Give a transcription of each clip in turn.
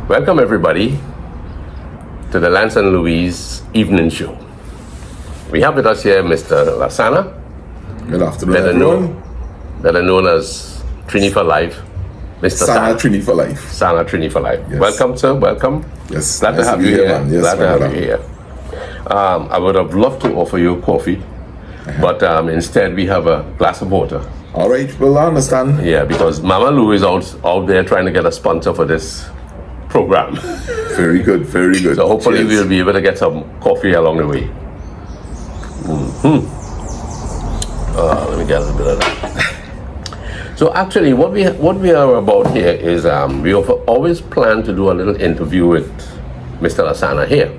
Welcome, everybody, to the Lance and Louise Evening Show. We have with us here Mr. Lasana, Good afternoon, everyone. better known as Trini for Life. Mr. Sana Trini for life. Sana Trini for Life. Yes. Welcome, sir. Welcome. Yes, Glad to nice have be you here. man. Yes, Glad to my have brother. you here. I would have loved to offer you coffee, but instead we have a glass of water. All right, well, I understand. Yeah, because Mama Lou is out there trying to get a sponsor for this program. Very good, very good. So hopefully Cheers. we'll be able to get some coffee along the way. Let me get a little bit of that. So actually, what we are about here is we have always planned to do a little interview with Mr. Lasana here.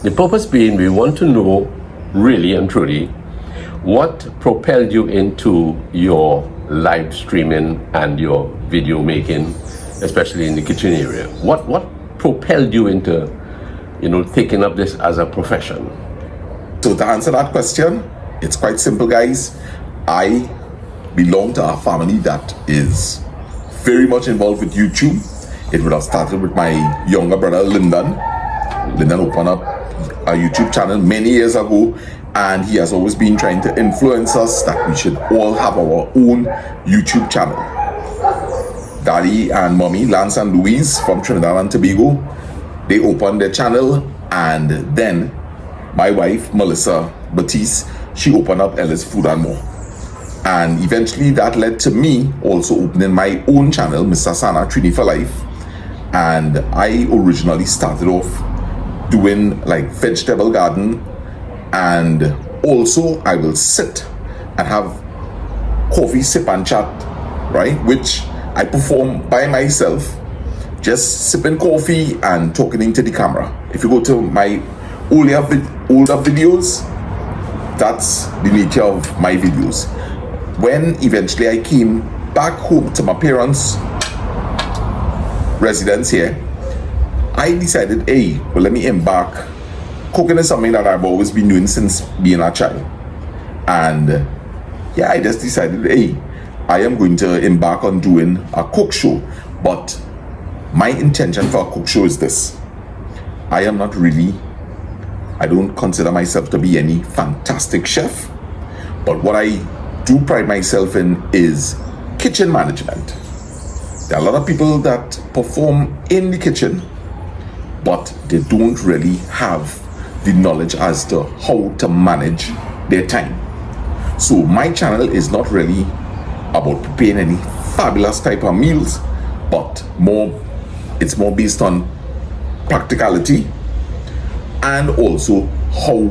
The purpose being, we want to know really and truly what propelled you into your live streaming and your video making, especially in the kitchen area. What propelled you into, taking up this as a profession? So to answer that question, it's quite simple, guys. I belong to a family that is very much involved with YouTube. It would have started with my younger brother, Lyndon. Lyndon opened up a YouTube channel many years ago, and he has always been trying to influence us that we should all have our own YouTube channel. Daddy and Mommy, Lance and Louise from Trinidad and Tobago, they opened their channel, and then my wife, Melissa Batiste, she opened up Ellis Food and More. And eventually that led to me also opening my own channel, Mr. Sana Trini for Life. And I originally started off doing like vegetable garden, and also I will sit and have coffee, sip and chat, right? Which I perform by myself, just sipping coffee and talking into the camera. If you go to my older videos, that's the nature of my videos. When eventually I came back home to my parents' residence here, I decided, hey, well, let me embark. Cooking is something that I've always been doing since being a child. And I just decided, hey, I am going to embark on doing a cook show. But my intention for a cook show is this. I don't consider myself to be any fantastic chef. But what I do pride myself in is kitchen management. There are a lot of people that perform in the kitchen, but they don't really have the knowledge as to how to manage their time. So my channel is not really about preparing any fabulous type of meals, but it's more based on practicality and also how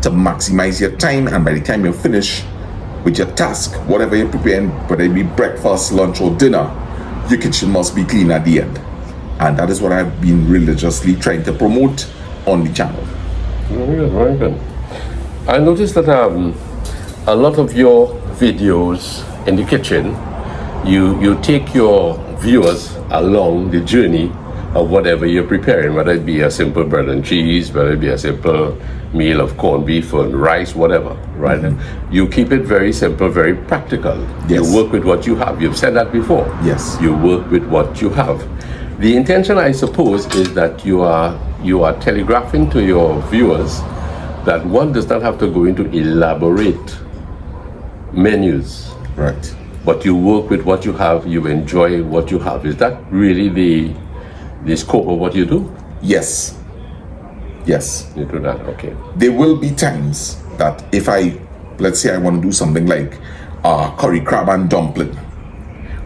to maximize your time, and by the time you finish with your task, whatever you're preparing, whether it be breakfast, lunch or dinner, your kitchen must be clean at the end. And that is what I've been religiously trying to promote on the channel. Very good, very good. I noticed that a lot of your videos in the kitchen, you take your viewers along the journey of whatever you're preparing, whether it be a simple bread and cheese, whether it be a simple meal of corned beef and rice, whatever, right? Mm-hmm. You keep it very simple, very practical. Yes. You work with what you have. You've said that before. Yes. You work with what you have. The intention, I suppose, is that you are telegraphing to your viewers that one does not have to go into elaborate menus. Right. But you work with what you have, you enjoy what you have. Is that really the scope of what you do? Yes. Yes. You do that, okay. There will be times that if let's say I want to do something like curry crab and dumpling,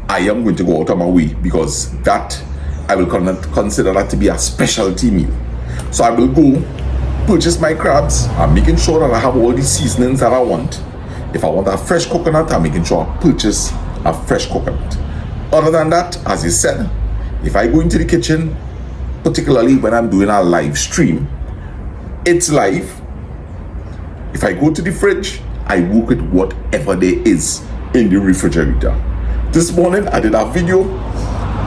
I am going to go out of my way, because that I will consider that to be a specialty meal. So I will go purchase my crabs. I'm making sure that I have all the seasonings that I want. If I want a fresh coconut, I'm making sure I purchase a fresh coconut. Other than that, as you said, if I go into the kitchen, particularly when I'm doing a live stream, it's live. If I go to the fridge, I work with whatever there is in the refrigerator. This morning I did a video.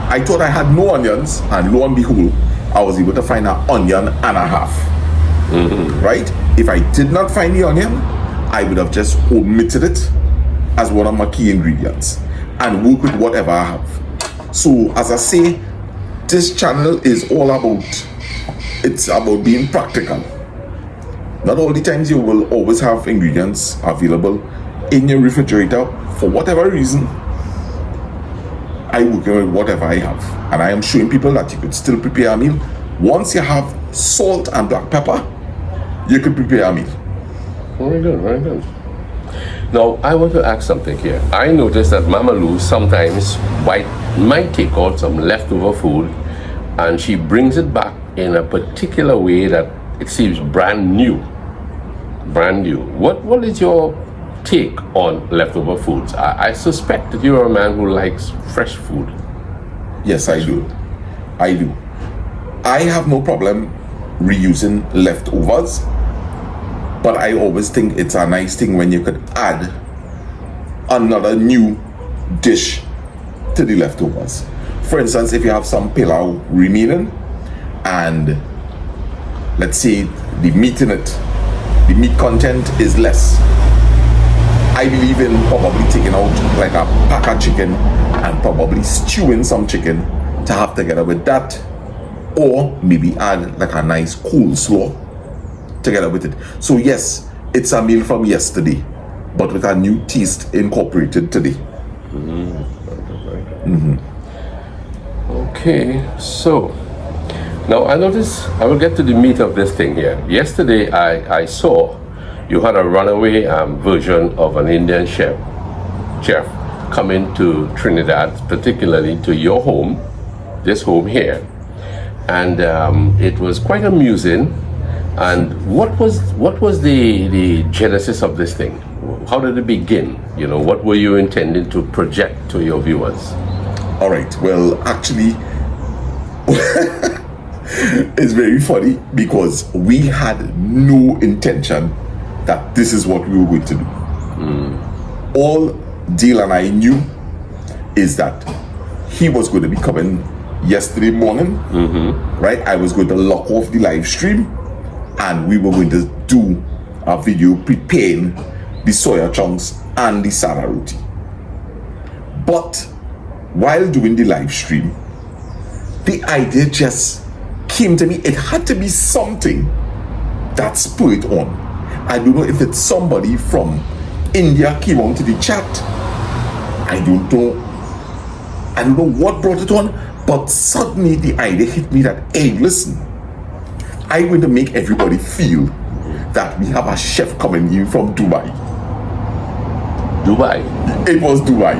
I thought I had no onions, and lo and behold, I was able to find an onion and a half. Mm-hmm. Right? If I did not find the onion, I would have just omitted it as one of my key ingredients and work with whatever I have. So as I say, this channel is all about, it's about being practical. Not all the times you will always have ingredients available in your refrigerator. For whatever reason, I work with whatever I have, and I am showing people that you could still prepare a meal. Once you have salt and black pepper, you could prepare a meal. Very good, very good. Now, I want to ask something here. I noticed that Mama Lou sometimes might take out some leftover food and she brings it back in a particular way that it seems brand new. Brand new. What is your take on leftover foods? I suspect that you're a man who likes fresh food. Yes, I do. I have no problem reusing leftovers, but I always think it's a nice thing when you could add another new dish to the leftovers. For instance, if you have some pilau remaining and let's say the meat in it, the meat content is less, I believe in probably taking out like a pack of chicken and probably stewing some chicken to have together with that, or maybe add like a nice coleslaw together with it. So yes, it's a meal from yesterday, but with a new taste incorporated today. Okay, so now I notice, I will get to the meat of this thing here. Yesterday I saw you had a runaway version of an Indian chef coming to Trinidad, particularly to your home, this home here, and it was quite amusing. And what was the genesis of this thing? How did it begin? You know, what were you intending to project to your viewers? All right. Well, actually, it's very funny because we had no intention that this is what we were going to do. All Dale and I knew is that he was going to be coming yesterday morning, right? I was going to lock off the live stream and we were going to do a video preparing the soya chunks and the sada roti. But while doing the live stream, the idea just came to me. It had to be something that spurred on. I don't know if it's somebody from India came onto the chat. I don't know what brought it on, but suddenly the idea hit me that, hey, listen, I'm going to make everybody feel that we have a chef coming in from Dubai. It was Dubai.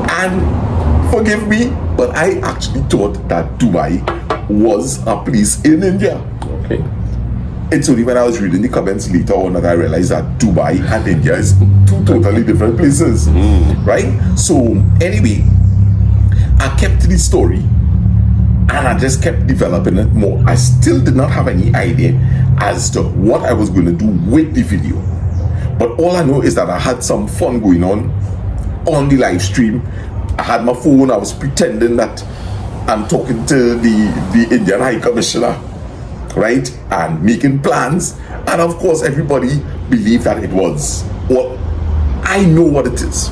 And forgive me, but I actually thought that Dubai was a place in India. Okay. It's only when I was reading the comments later on that I realized that Dubai and India is two totally different places, right? So anyway, I kept the story and I just kept developing it more. I still did not have any idea as to what I was going to do with the video, but all I know is that I had some fun going on the live stream. I had my phone, I was pretending that I'm talking to the Indian High Commissioner, right, and making plans, and of course everybody believed that it was. Well, I know what it is.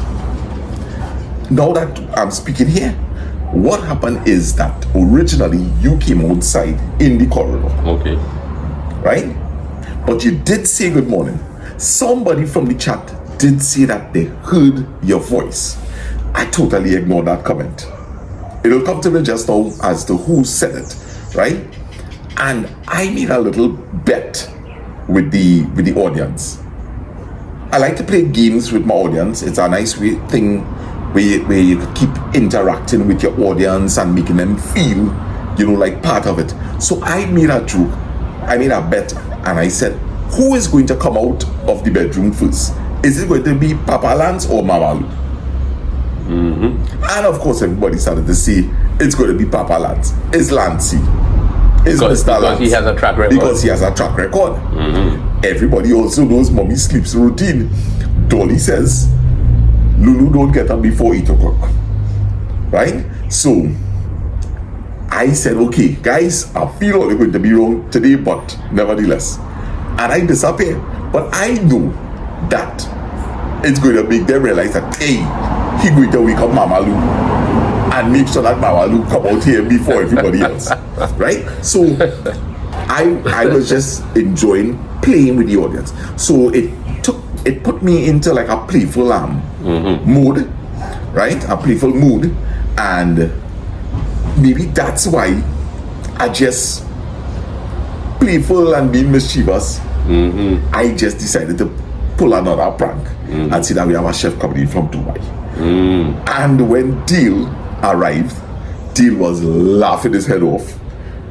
Now that I'm speaking here, what happened is that originally you came outside in the corridor. Okay. Right? But you did say good morning. Somebody from the chat did say that they heard your voice. I totally ignored that comment. It'll come to me just now as to who said it, right? And I made a little bet with the audience. I like to play games with my audience. It's a nice thing where you keep interacting with your audience and making them feel, like part of it. So I made a joke. I made a bet and I said, who is going to come out of the bedroom first? Is it going to be Papa Lance or Mama Lou? And of course everybody started to say it's going to be Papa Lance. It's Lancey. It's Mr. Lance. Because he has a track record. Because he has a track record. Everybody also knows Mommy sleeps routine. Dolly says Lulu don't get up before 8 o'clock. Right? So I said, okay, guys, I feel all going to be wrong today, but nevertheless. And I disappear. But I know that it's going to make them realize that, hey, he going to wake up Mama Lou. and make sure that Mamalu come out here before everybody else, right? So I was just enjoying playing with the audience. So it put me into like a playful mood, right? A playful mood, and maybe that's why I just playful and being mischievous. I just decided to pull another prank and see that we have a chef coming in from Dubai. And when Deal arrived, Deal was laughing his head off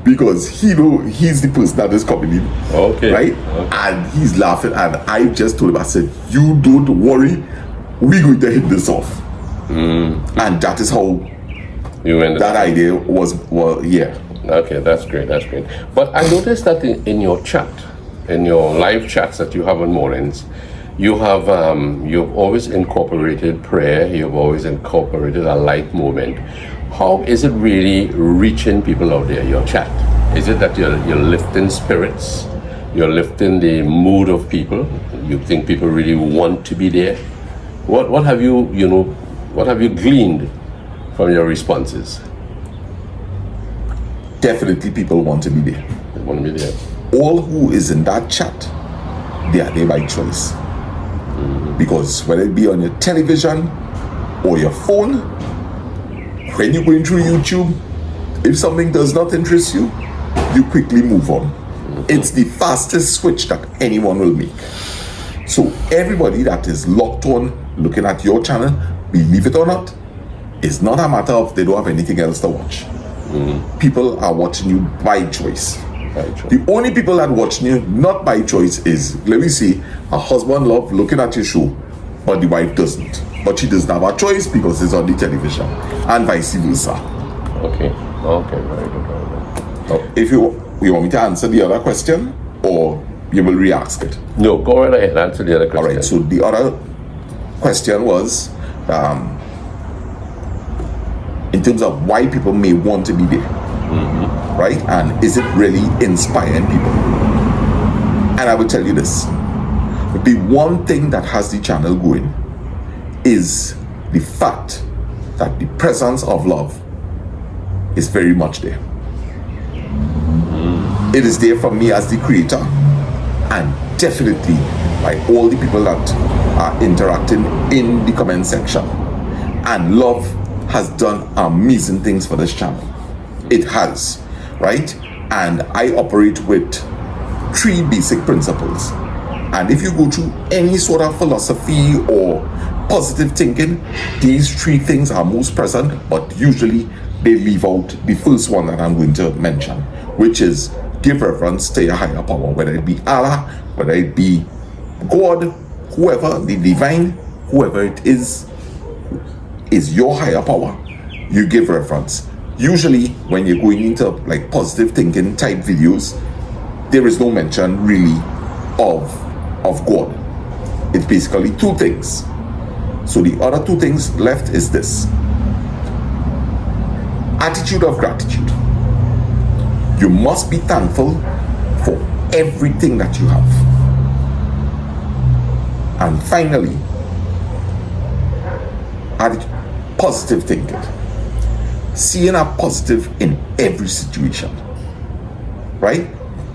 because he know he's the person that is coming in. Okay. Right? Okay. And he's laughing, and I just told him, I said, you don't worry, we're going to hit this off. And that is how You ended that idea was yeah. Okay, that's great. That's great. But I noticed that in your chat, in your live chats that you have on mornings, you have you've always incorporated prayer. You've always incorporated a light moment. How is it really reaching people out there? Your chat, is it that you're lifting spirits? You're lifting the mood of people. You think people really want to be there. What have you what have you gleaned from your responses? Definitely people want to be there. They want to be there. All who is in that chat, they are there by choice. Because whether it be on your television or your phone, when you're going through YouTube, if something does not interest you, you quickly move on. It's the fastest switch that anyone will make. So everybody that is locked on looking at your channel, believe it or not, it's not a matter of they don't have anything else to watch. People are watching you by choice. The only people that watching you not by choice is, let me see, a husband love looking at your show, but the wife doesn't. But she doesn't have a choice because it's on the television, and vice versa. Okay. Okay. Very good. Very good. Oh. If you want me to answer the other question, or you will re-ask it. No, go right ahead. Answer the other question. All right. So the other question was, in terms of why people may want to be there, right? And is it really inspiring people? And I will tell you this: the one thing that has the channel going is the fact that the presence of love is very much there. It is there for me as the creator, and definitely by all the people that are interacting in the comment section. And love has done amazing things for this channel. It has, right? And I operate with 3 basic principles. And if you go through any sort of philosophy or positive thinking, these 3 things are most present, but usually they leave out the first one that I'm going to mention, which is give reverence to your higher power, whether it be Allah, whether it be God, whoever, the divine, whoever it is your higher power. You give reverence. Usually when you're going into like positive thinking type videos, there is no mention really of God. It's basically 2 things. So the other 2 things left is this: attitude of gratitude. You must be thankful for everything that you have. And finally, positive thinking. Seeing a positive in every situation, right?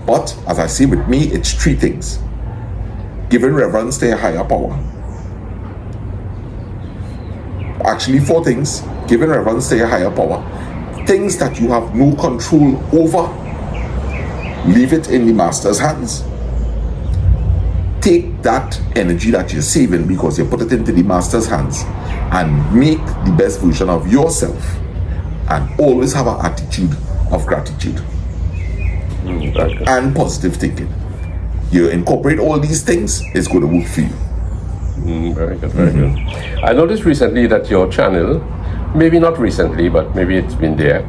But as I say, with me, it's 3 things: giving reverence to a higher power. Actually 4 things: giving reverence to a higher power. Things that you have no control over, leave it in the master's hands. Take that energy that you're saving because you put it into the master's hands and make the best version of yourself, and always have an attitude of gratitude and positive thinking. You incorporate all these things, it's going to work for you. Very good, very good. I noticed recently that your channel, maybe not recently, but maybe it's been there,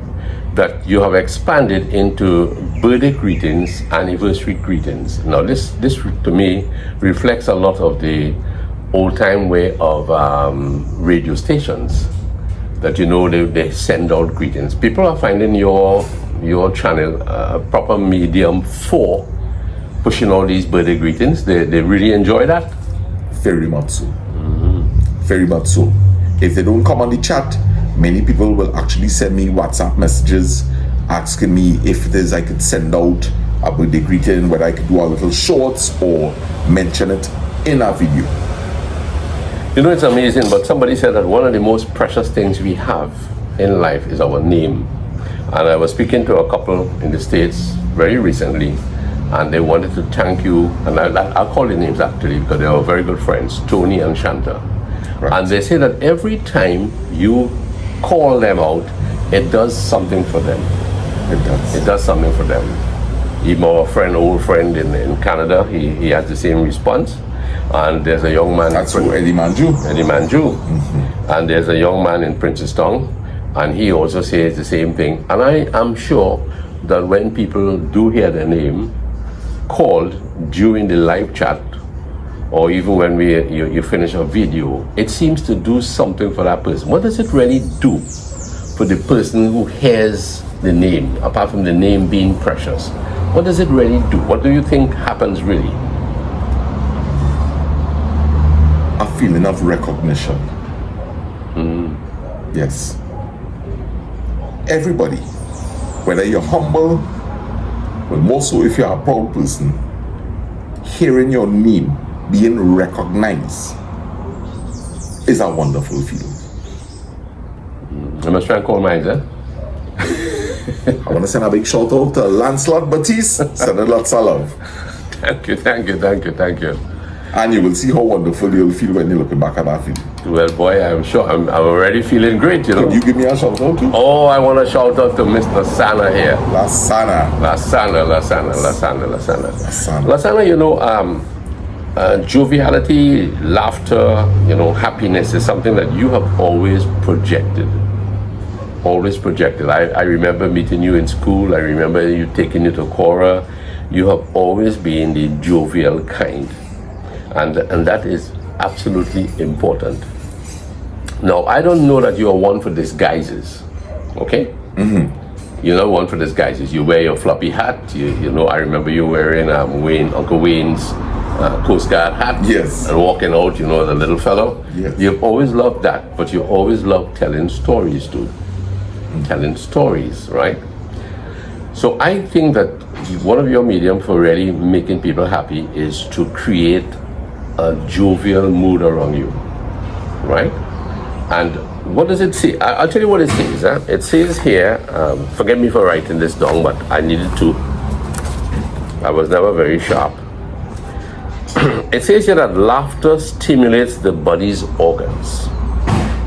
that you have expanded into birthday greetings, anniversary greetings. Now this to me reflects a lot of the old time way of radio stations, that they send out greetings. People are finding your channel a proper medium for pushing all these birthday greetings. They really enjoy that. Very much so. Very much so. If they don't come on the chat, Many people will actually send me WhatsApp messages asking me if it is I could send out a birthday greeting, whether I could do a little shorts or mention it in a video. You know, it's amazing, but somebody said that one of the most precious things we have in life is our name. And I was speaking to a couple in the States very recently, and they wanted to thank you, and I'll call the names actually because they are very good friends, Tony and Shanta. Right. And they say that every time you call them out, it does something for them. It does. It does something for them. Even our friend, old friend in Canada, he has the same response. And there's a young man. That's who Eddie Manju. Eddie Manju. And there's a young man in Princeton, and he also says the same thing. And I am sure that when people do hear their name called during the live chat, or even when you finish a video, it seems to do something for that person. What does it really do for the person who hears the name, apart from the name being precious? What does it really do? What do you think happens really? A feeling of recognition. Yes. Everybody, whether you're humble, but more so if you're a proud person, hearing your name being recognized is a wonderful feeling. I must try and call mine, eh? I want to send a big shout out to Lancelot Batiste. Sending lots of love. Thank you, thank you, thank you, thank you. And you will see how wonderful you'll feel when you're looking back at that video. Well, boy, I'm sure I'm already feeling great, you know. Can you give me a shout out too? Oh, I want to shout out to Mr. Sana here. Lasana. Lasana, you know, joviality, laughter, you know, happiness is something that you have always projected. Always projected. I remember meeting you in school. I remember you taking you to Cora. You have always been the jovial kind. And that is absolutely important. Now, I don't know that you are one for disguises, okay? You're not one for disguises. You wear your floppy hat. You know, I remember you wearing Uncle Wayne's Coast Guard hat. Yes. And walking out, you know, the little fellow. Yes. You've always loved that, but you always loved telling stories too. Telling stories, right? So I think that one of your medium for really making people happy is to create a jovial mood around you, right? And what does it say? I'll tell you what it says. Huh? It says here, forgive me for writing this down, but I needed to. I was never very sharp. It says here that laughter stimulates the body's organs,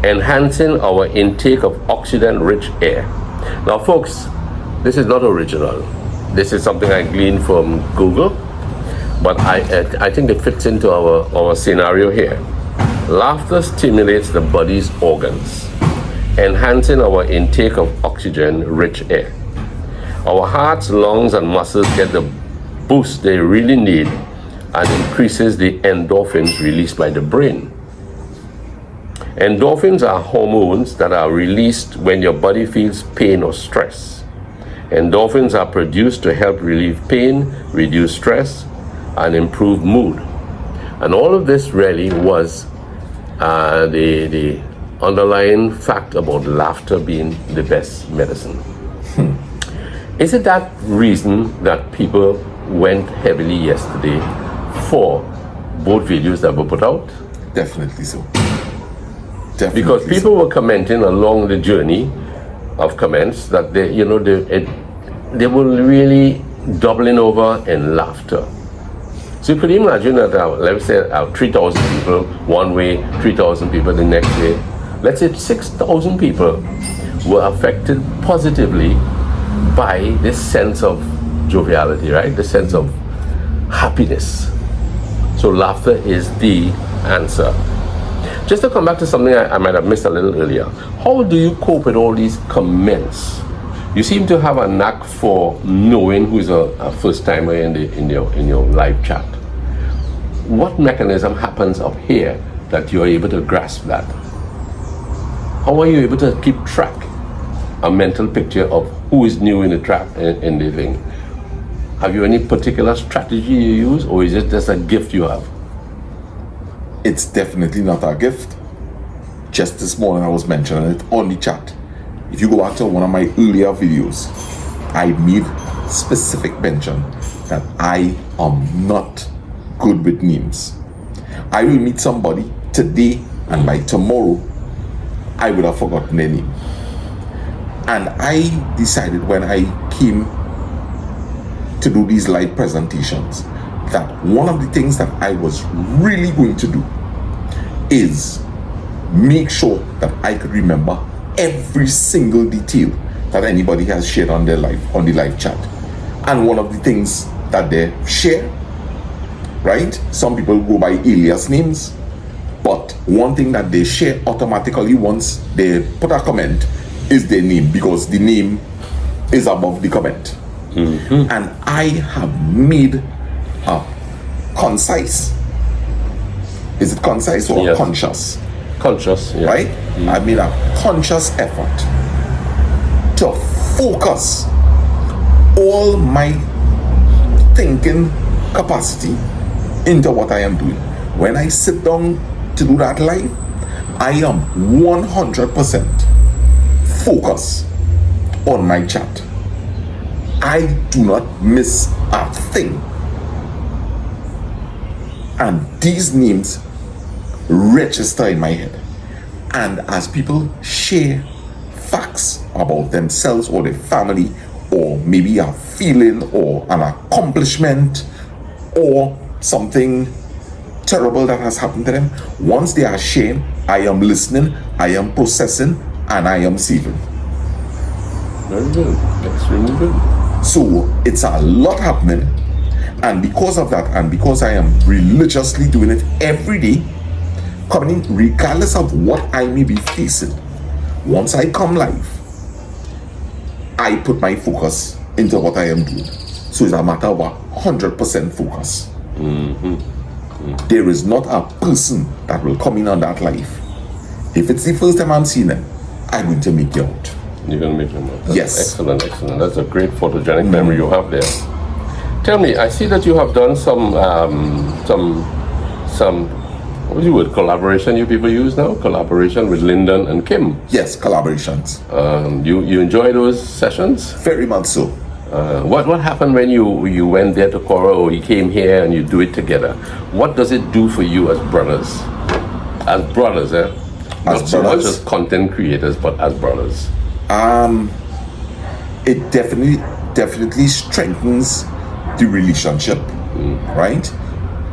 enhancing our intake of oxygen-rich air. Now, folks, this is not original. This is something I gleaned from Google, but I think it fits into our scenario here. Laughter stimulates the body's organs, enhancing our intake of oxygen-rich air. Our hearts, lungs, and muscles get the boost they really need and increases the endorphins released by the brain. Endorphins are hormones that are released when your body feels pain or stress. Endorphins are produced to help relieve pain, reduce stress, and improve mood. And all of this really was the underlying fact about laughter being the best medicine. Is it that reason that people went heavily yesterday for both videos that were put out? Definitely so. Definitely Because people were commenting along the journey of comments that they were really doubling over in laughter. So you could imagine that, let's say, 3,000 people one way, 3,000 people the next way. Let's say 6,000 people were affected positively by this sense of joviality, right? The sense of happiness. So laughter is the answer. Just to come back to something I might have missed a little earlier. How do you cope with all these comments? You seem to have a knack for knowing who's a first timer in your live chat. What mechanism happens up here that you're able to grasp that? How are you able to keep track, a mental picture of who is new in the thing? Have you any particular strategy you use, or is it just a gift you have? It's definitely not a gift. just this morning I was mentioning it on the chat. If you go back to one of my earlier videos, I made specific mention that I am not good with names. I will meet somebody today and by tomorrow I would have forgotten their name. And I decided when I came to do these live presentations that one of the things that I was really going to do is make sure that I could remember every single detail that anybody has shared on their live, on the live chat. And one of the things that they share, right? Some people go by alias names, but one thing that they share automatically once they put a comment is their name, because the name is above the comment. And I have made a concise, is it concise or Yes. conscious? Conscious, yeah. Right? I made a conscious effort to focus all my thinking capacity into what I am doing. When I sit down to do that live, I am 100% focused on my chat. I do not miss a thing. And these names register in my head. And as people share facts about themselves or their family, or maybe a feeling or an accomplishment or something terrible that has happened to them, once they are sharing, I am listening, I am processing, and I am saving. Very good. Extremely good. So it's a lot happening, and because of that, and because I am religiously doing it every day, coming in regardless of what I may be facing, once I come live, I put my focus into what I am doing. So it's a matter of 100% focus. There is not a person that will come in on that live. If it's the first time I'm seeing them, I'm going to make you out. You're going to make them up. That's Yes. Excellent, excellent. That's a great photogenic memory you have there. Tell me, I see that you have done some what do you would collaboration you people use now? Collaboration with Lyndon and Kim. Yes, collaborations. You enjoy those sessions? Very much so. What happened when you went there to Cora, or you came here and you do it together? What does it do for you as brothers? As brothers, eh? As Not so much brothers? as content creators, but as brothers. It definitely strengthens the relationship, right?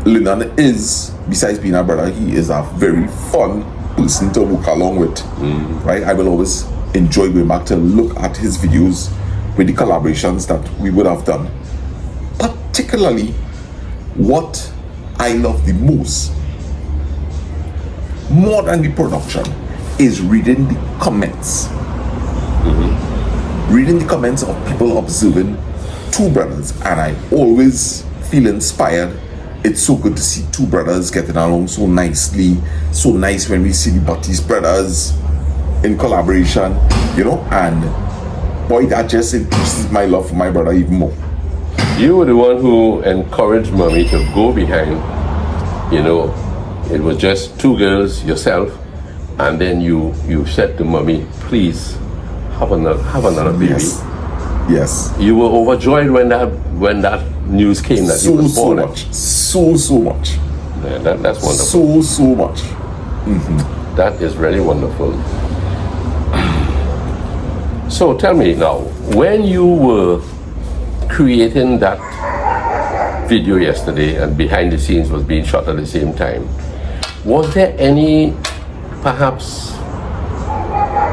Lyndon is, besides being a brother, he is a very fun person to work along with, right? I will always enjoy going back to look at his videos with the collaborations that we would have done. Particularly, what I love the most, more than the production, is reading the comments. Reading the comments of people observing two brothers, and I always feel inspired. It's so good to see two brothers getting along so nicely. So nice when we see the Baptiste brothers in collaboration, you know, and boy, that just increases my love for my brother even more. You were the one who encouraged Mommy to go behind. You know, it was just two girls, yourself, and then you said to Mommy, please have another baby. Yes. You were overjoyed when that news came that he was born. So much. Yeah, that's wonderful. So much. That is really wonderful. So tell me now, when you were creating that video yesterday and behind the scenes was being shot at the same time, was there any, perhaps,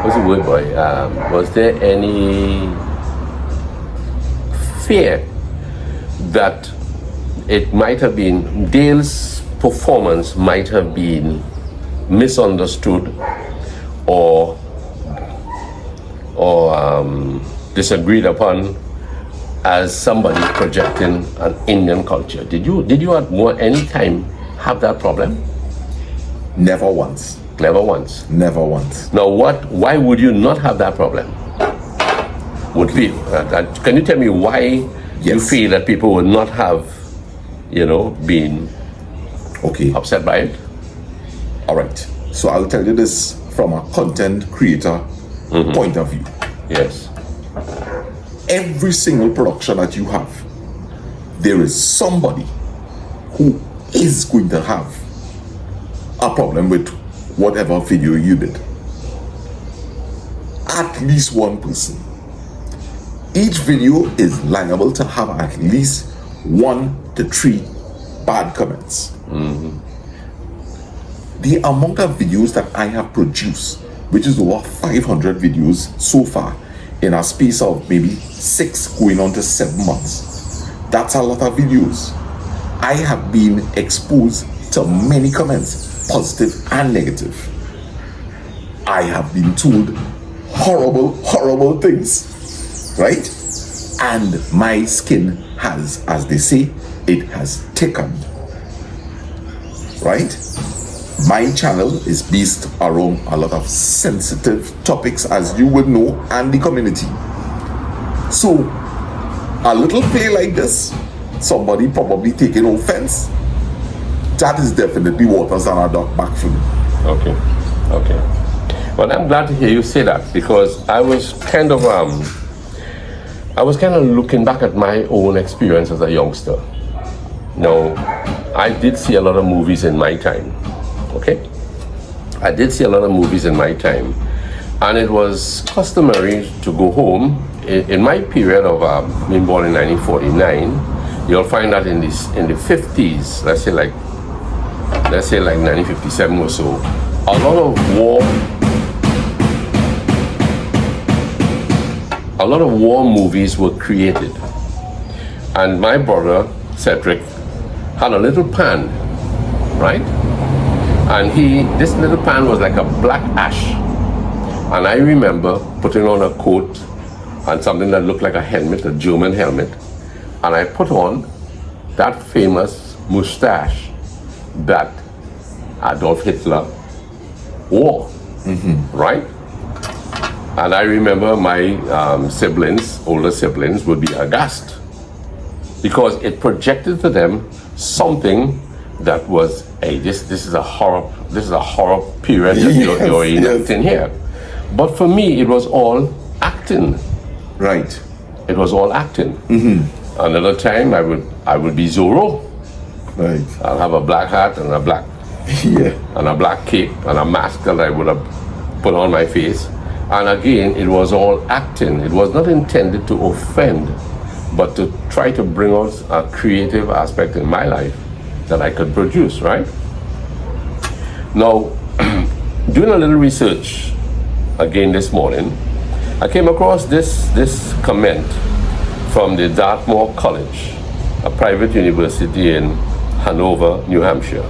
what's the word, boy? Was there any fear that it might have been, Dale's performance might have been misunderstood or disagreed upon as somebody projecting an Indian culture? Did you at any time have that problem? Never once. Never once. Never once. Now, why would you not have that problem? Can you tell me why you Yes. feel that people would not have, been Okay. upset by it? All right. So I'll tell you this from a content creator point of view. Yes. Every single production that you have, there is somebody who is going to have a problem with whatever video you did. At least one person. Each video is liable to have at least 1 to 3 bad comments. The amount of videos that I have produced, which is over 500 videos so far, in a space of maybe 6 going on to 7 months, that's a lot of videos. I have been exposed to many comments, positive and negative. I have been told horrible things, right? And my skin has, as they say, it has thickened, right? My channel is based around a lot of sensitive topics, as you would know, and the community. So, a little play like this, somebody probably taking offense, that is definitely waters on a duck back for me. Okay. Well, I'm glad to hear you say that, because I was kind of looking back at my own experience as a youngster. Now, I did see a lot of movies in my time. Okay? I did see a lot of movies in my time, and it was customary to go home. In my period of being born in 1949, you'll find that in the 50s, let's say like 1957 or so, a lot of war movies were created. And my brother, Cedric, had a little pan, right? And this little pan was like a black ash. And I remember putting on a coat and something that looked like a helmet, a German helmet. And I put on that famous mustache that Adolf Hitler wore, right? And I remember my older siblings would be aghast, because it projected to them something that was, hey, this is a horror period that you're in here. But for me, it was all acting. Right. It was all acting. Another time, I would be Zorro. Right. I'll have a black hat and a black and a black cape and a mask that I would have put on my face. And again, it was all acting. It was not intended to offend, but to try to bring out a creative aspect in my life that I could produce, right? Now, doing a little research again this morning, I came across this comment from the Dartmouth College, a private university in Hanover, New Hampshire.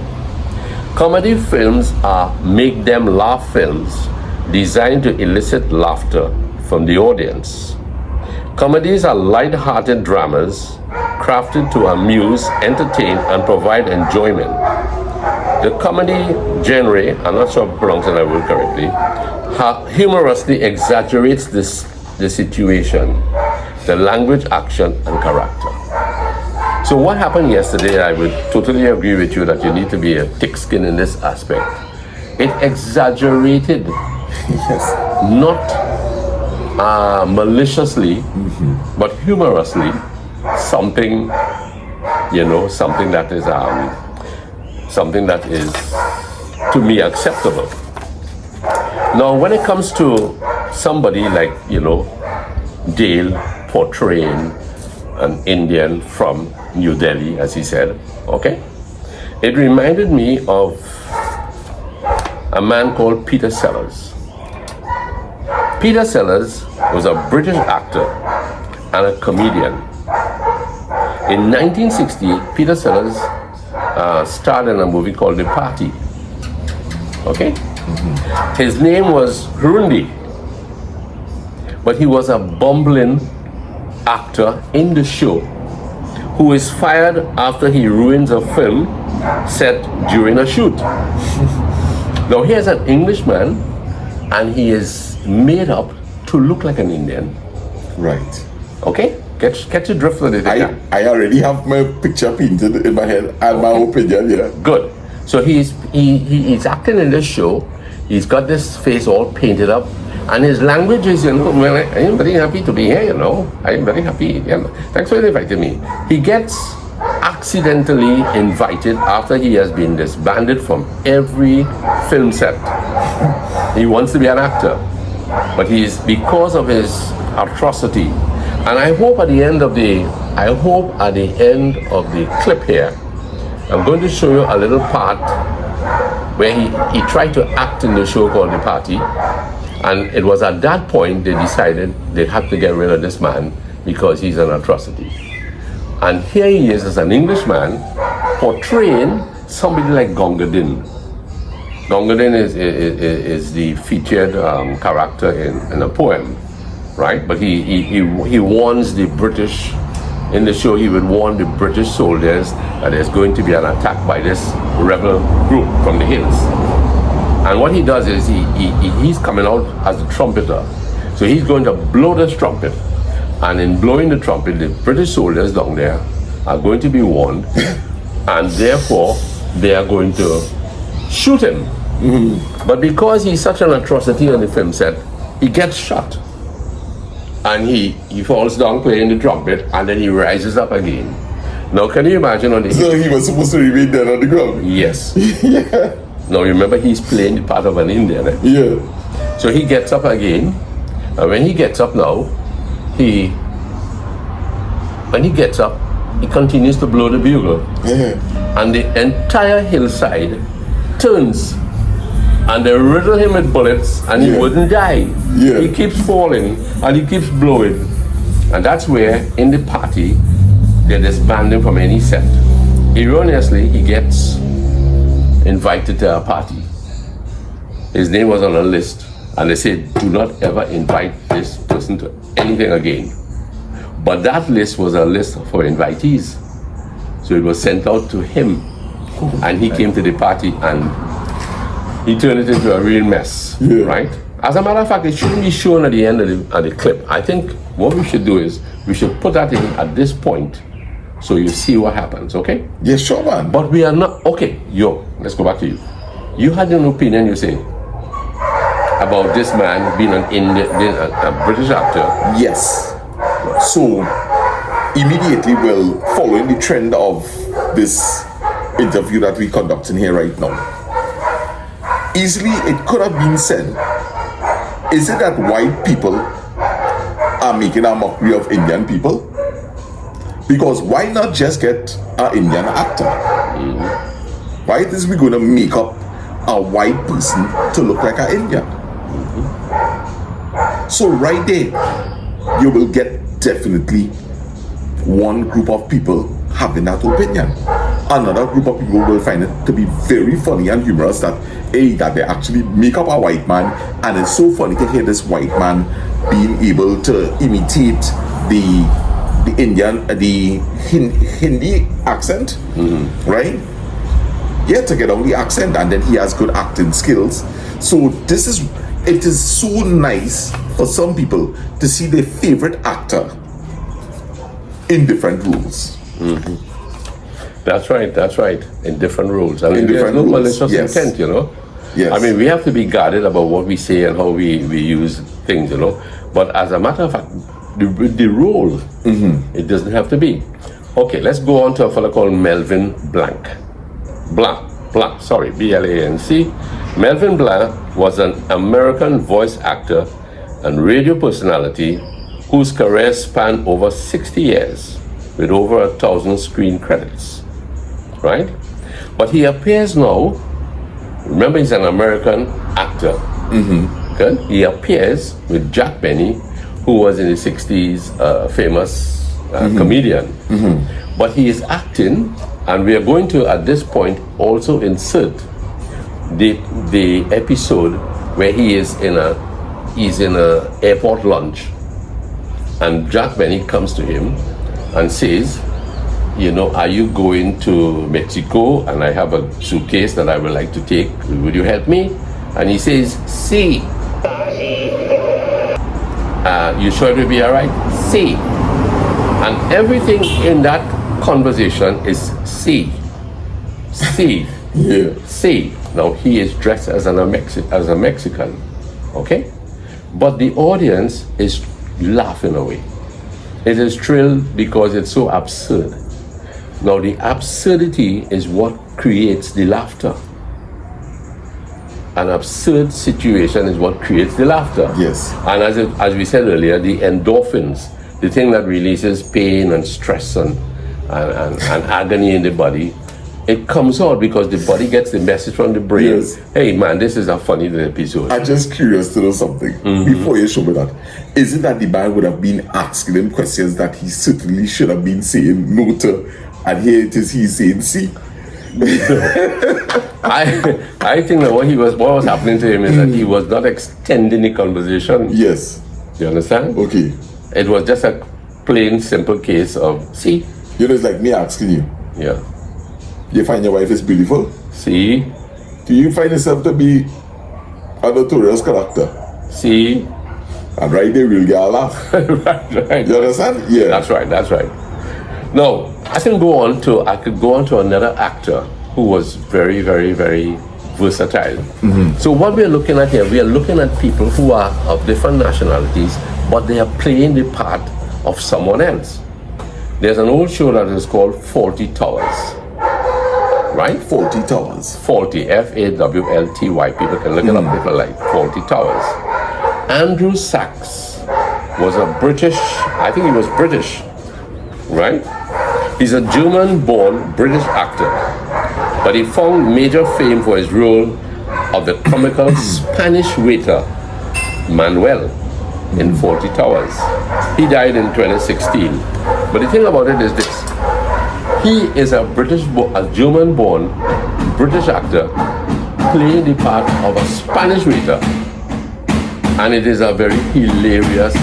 Comedy films are make them laugh films designed to elicit laughter from the audience. Comedies are light-hearted dramas crafted to amuse, entertain, and provide enjoyment. The comedy genre, I'm not sure I'm pronouncing that word correctly, humorously exaggerates the situation, the language, action, and character. So what happened yesterday, I would totally agree with you that you need to be a thick-skinned in this aspect. It exaggerated, not maliciously, but humorously, something that is to me acceptable. Now, when it comes to somebody like, Dale portraying an Indian from New Delhi, as he said, okay? It reminded me of a man called Peter Sellers. Peter Sellers was a British actor and a comedian. In 1968, Peter Sellers starred in a movie called The Party. Okay? His name was Rundi, but he was a bumbling actor in the show who is fired after he ruins a film set during a shoot. Now here's an Englishman, and he is made up to look like an Indian. Right. Okay? Catch the drift of it. I already have my picture painted in my head and my opinion, yeah. Good. So he's acting in this show. He's got this face all painted up, and his language is, well, I am very happy to be here, I am very happy. Thanks for inviting me. He gets accidentally invited after he has been disbanded from every film set. He wants to be an actor, but because of his atrocity. And I hope at the end of the clip here, I'm going to show you a little part where he tried to act in the show called The Party, and it was at that point they decided they had to get rid of this man because he's an atrocity. And here he is as an Englishman portraying somebody like Gunga Din. Gunga Din is the featured character in a poem, right? But he warns the British. In the show, he would warn the British soldiers that there's going to be an attack by this rebel group from the hills. And what he does is he's coming out as a trumpeter. So he's going to blow this trumpet. And in blowing the trumpet, the British soldiers down there are going to be warned. And therefore, they are going to shoot him. But because he's such an atrocity on the film set, he gets shot. And he falls down playing the trumpet, and then he rises up again. Now, can you imagine on the... So he was supposed to remain dead on the ground? Yes. Yeah. Now, remember, he's playing the part of an Indian. Yeah. So he gets up again, and when he gets up now, he continues to blow the bugle. Yeah. And the entire hillside turns, and they riddle him with bullets, and he wouldn't die. Yeah. He keeps falling, and he keeps blowing. And that's where, in the party, they disband him from any set. Erroneously, he gets invited to a party. His name was on a list, and they said, do not ever invite this person to anything again. But that list was a list for invitees. So it was sent out to him, and he came to the party, and he turned it into a real mess, right? As a matter of fact, it shouldn't be shown at the end of the clip. I think what we should do is, we should put that in at this point, so you see what happens, okay? Yeah, sure, man. But we are not, okay, let's go back to you. You had an opinion, you say, about this man being a British actor. Yes. So, immediately, following the trend of this interview that we're conducting here right now, easily it could have been said, is it that white people are making a mockery of Indian people? Because why not just get an Indian actor? Why is we going to make up a white person to look like an Indian? So right there, you will get definitely one group of people having that opinion. Another group of people will find it to be very funny and humorous that they actually make up a white man, and it's so funny to hear this white man being able to imitate the Indian, the Hindi accent, right? Yeah, to get on the accent, and then he has good acting skills. So it is so nice for some people to see their favorite actor in different roles. That's right, in different roles. I mean, different there's no roles, malicious yes. intent, Yes. I mean, we have to be guarded about what we say and how we use things, But as a matter of fact, the role, it doesn't have to be. Okay, let's go on to a fellow called Melvin Blanc. B-L-A-N-C. Melvin Blanc was an American voice actor and radio personality whose career spanned over 60 years with over 1,000 screen credits, right? But he appears now, remember he's an American actor, good? He appears with Jack Benny, who was in the 60s famous comedian. But he is acting, and we are going to, at this point, also insert the episode where he's in a airport lounge, and Jack Benny comes to him and says, are you going to Mexico? And I have a suitcase that I would like to take. Would you help me? And he says, "Sí." You sure it will be all right? Sí. And everything in that conversation is sí. Sí. Yeah. See, now he is dressed as as a Mexican, okay? But the audience is laughing away. It is thrilled because it's so absurd. Now the absurdity is what creates the laughter. An absurd situation is what creates the laughter. Yes. And as we said earlier, the endorphins, the thing that releases pain and stress and agony in the body, it comes out because the body gets the message from the brain. Yes. Hey man, this is a funny little episode. I'm just curious to know something before you show me that. Is it that the man would have been asking him questions that he certainly should have been saying no to, and here it is he's saying see? I think that what was happening to him is that he was not extending the conversation. Yes. You understand? Okay. It was just a plain, simple case of see. You know, it's like me asking you, Yeah. you find your wife is beautiful? See. Do you find yourself to be a notorious character? See. And right there, we'll get a laugh. right. You understand? Yeah. That's right. That's right. Now, I could go on to another actor who was very, very, very versatile. So what we are looking at here, we are looking at people who are of different nationalities, but they are playing the part of someone else. There's an old show that is called Fawlty Towers. Right? Fawlty Towers. Fawlty, Fawlty. People can look it up if they like. Fawlty Towers. Andrew Sachs was a British, I think he was British, right? He's a German-born British actor, but he found major fame for his role of the comical Spanish waiter, Manuel, in Fawlty Towers. He died in 2016. But the thing about it is this. He is a German-born British actor playing the part of a Spanish waiter. And it is a very hilarious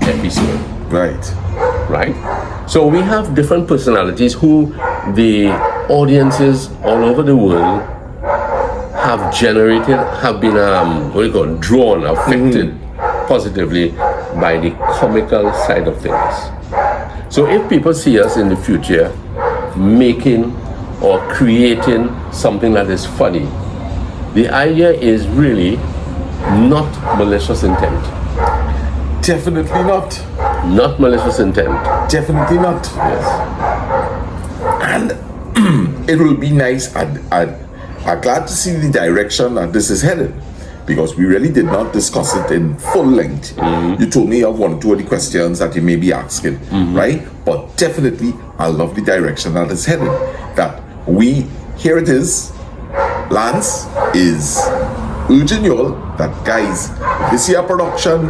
episode. Right? So we have different personalities who the audiences all over the world have been drawn, affected positively by the comical side of things. So if people see us in the future making or creating something that is funny, the idea is really not malicious intent. Definitely not. Not malicious intent. Definitely not. Yes. And it will be nice. I'm glad to see the direction that this is headed, because we really did not discuss it in full length. You told me of one or two of the questions that you may be asking, right? But definitely, I love the direction that it's headed. That here it is. Lance is urging you all that, guys, this year production,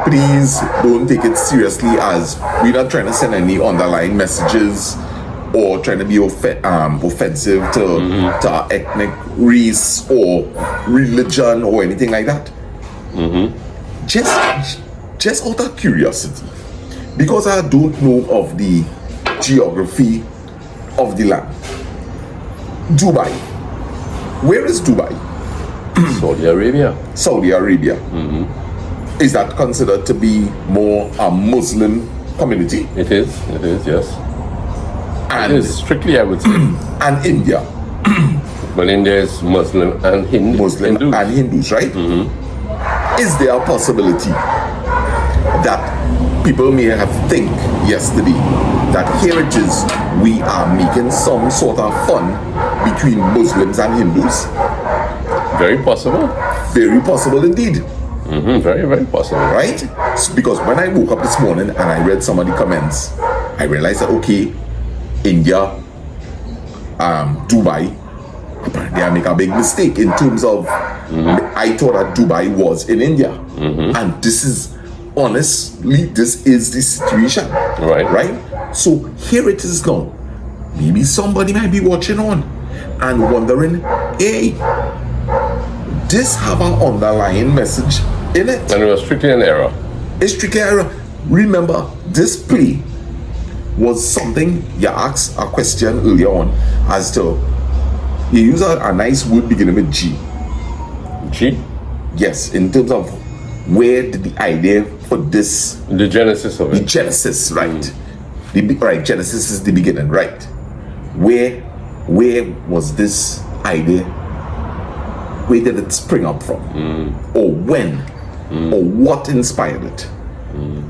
please don't take it seriously, as we're not trying to send any underlying messages or trying to be offensive to our ethnic race or religion or anything like that. Just out of curiosity, because I don't know of the geography of the land. Dubai. Where is Dubai? Saudi Arabia. Saudi Arabia. Is that considered to be more a Muslim community? It is, yes. And, It is strictly, I would say. and India, But India is Muslim and Muslim Hindus. and Hindus, right? Is there a possibility that people may have think yesterday that here it is, we are making some sort of fun between Muslims and Hindus? Very possible. Very possible indeed. Very, very possible. Right? Because when I woke up this morning and I read some of the comments, I realized that, okay, India, Dubai, apparently I make a big mistake in terms of, I thought that Dubai was in India. And this is, honestly, this is the situation. Right? So here it is now. Maybe somebody might be watching on and wondering, hey, this have an underlying message in it. And it was strictly an error. It's strictly error. Remember, this play was something you asked a question earlier on as to, you use a nice word beginning with G. G? Yes, in terms of where did the idea for this, The genesis of the it. Genesis, right? Right, Genesis is the beginning, right? Where was this idea, where did it spring up from? Or when? Or what inspired it?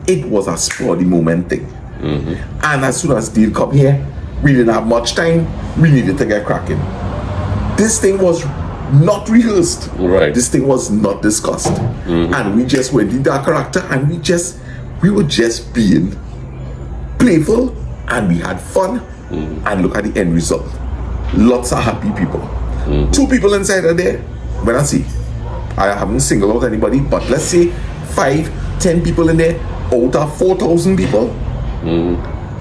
It was a spur of the moment thing. And as soon as deal come here, we didn't have much time. We needed to get cracking. This thing was not rehearsed. Right. This thing was not discussed. And we just went into our character, and we were just being playful, and we had fun. And look at the end result. Lots of happy people. 2 people inside of there. When I see, I haven't singled out anybody, but let's say 5, 10 people in there out of 4,000 people.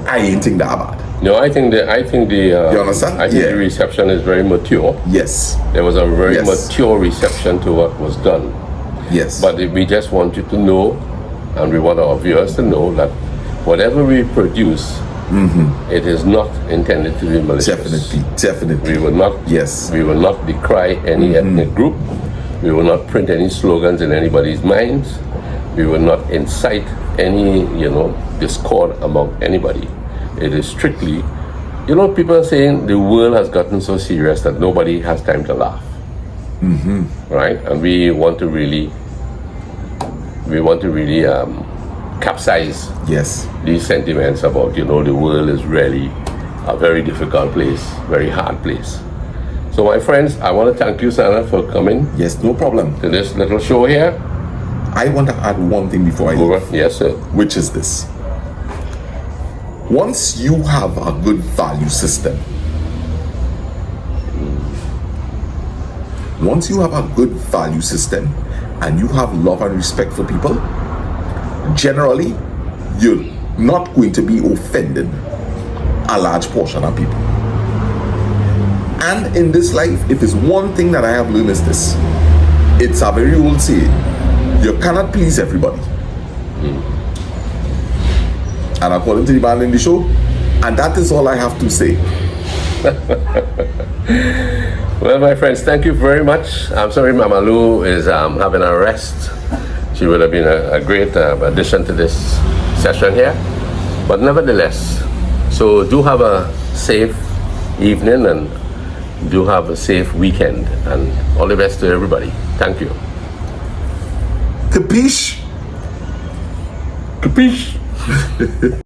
I ain't think that bad. No, I think the You understand? I think Yeah. the reception is very mature. Yes. There was a very Yes. mature reception to what was done. Yes. But we just want you to know, and we want our viewers to know, that whatever we produce, it is not intended to be malicious. Definitely. We will not. Yes. We will not decry any ethnic group. We will not print any slogans in anybody's minds. We will not incite any, discord among anybody. It is strictly, people are saying the world has gotten so serious that nobody has time to laugh. Right? And we want to really capsize Yes. these sentiments about, the world is really a very difficult place, very hard place. So my friends, I want to thank you, Sana, for coming Yes, no problem. to this little show here. I want to add one thing before I leave, Yes, sir. which is this. Once you have a good value system, and you have love and respect for people, generally, you're not going to be offending a large portion of people. And in this life, if it's one thing that I have learned is this. It's a very old saying. You cannot please everybody. And according to the man in the show, and that is all I have to say. Well, my friends, thank you very much. I'm sorry Mama Lou is having a rest. She would have been a great addition to this session here. But nevertheless, so do have a safe evening and do have a safe weekend. And all the best to everybody. Thank you. Capiche? Capiche?